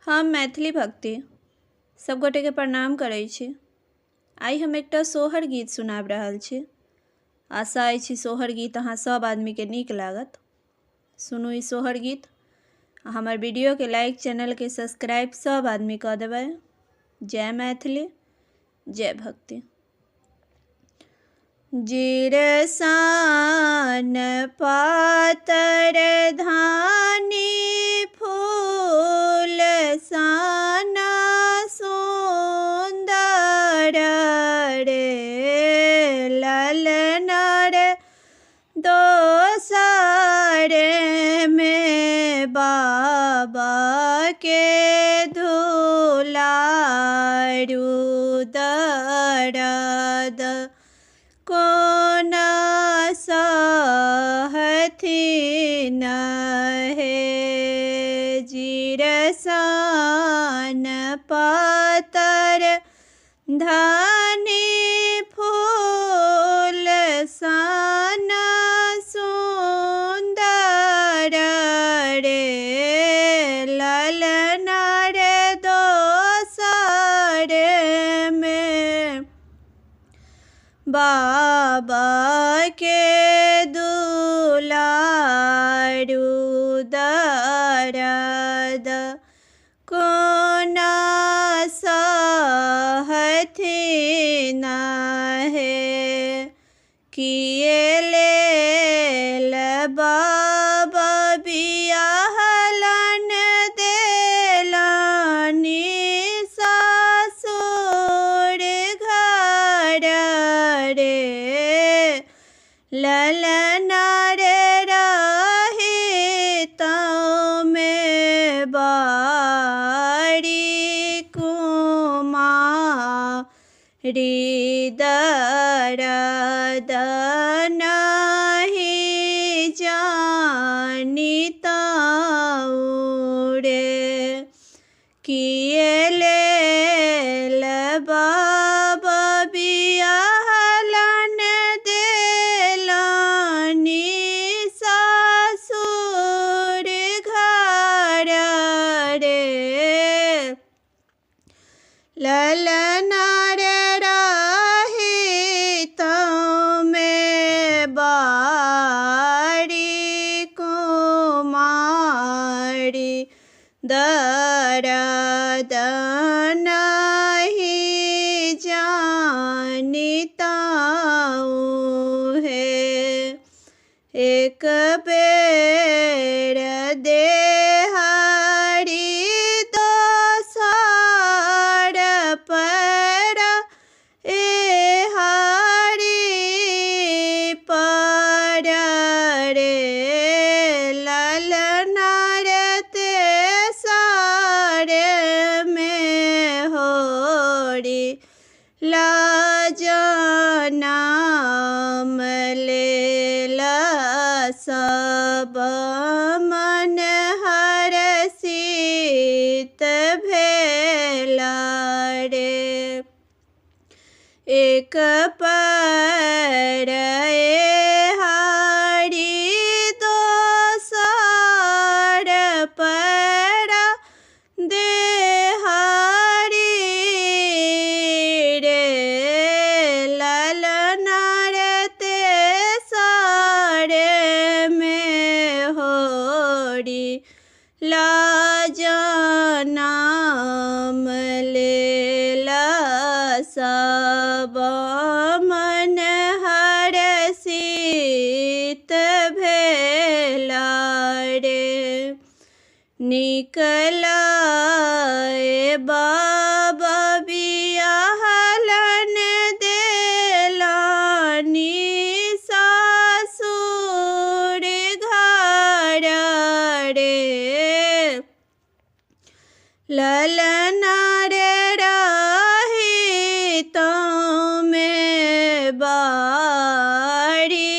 हम मैथिली भक्ति सब गोटे के प्रणाम करै छी। आई हम एकटा सोहर गीत सुनाब रहल छी। आशा अछि सोहर गीत अहाँ सब आदमी के नीक लागत। सुनू ई सोहर गीत। हमर वीडियो के लाइक, चैनल के सब्सक्राइब सब आदमी कऽ देबै। जय मैथिली, जय भक्ति। जिरसान पातर धानी फूल साना सुंदर रे ललनर दोसर में बाबा के धुलारू दरद कोन सहथिन हे। जिरसान पातर धानी फूल साना सुंदर रे ललनर दोसर में बाबा के दुलारू दरद कोन सहथिन हे। किए लेल बाबा बियाहलन देलनि सासुर घर रे ललनर रहित में बारी कुमारी दरद नहीं जानितौ रे। किए लेल बाबा बियाहलन देलनि सासुर घर रे ललनर रहित में बारी कुमारी दरद नहीं जानितौ हे। एक बेर देहारी दोसर पर एहारी पर रे ललनर तेसर में होरी लाज नाम लेला सब मन हरषित भेला रे। एक पर एहारी दोसर पर देहारी रे ललनर तेसर में होरी लाज नाम लेला सब मन हरषित भेला रे। निकलाए बाबा बियाहलन देलनि सासुर घर रे ललनर रहित में बारी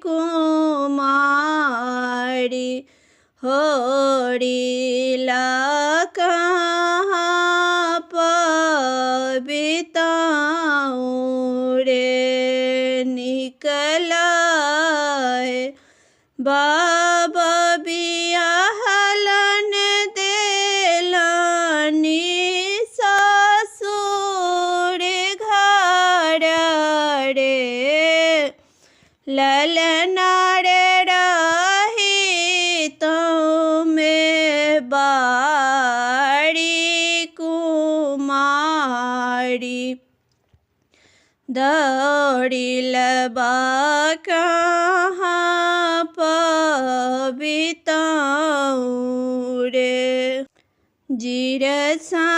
कुमारी होरी ला कहाँ पबिताऊँ रे। निकलाए बाबा बियाहलन देलन ललना रे रही में बाड़ी कुमारी दौड़िल बा कहाँ पबिताऊ रे जिरसान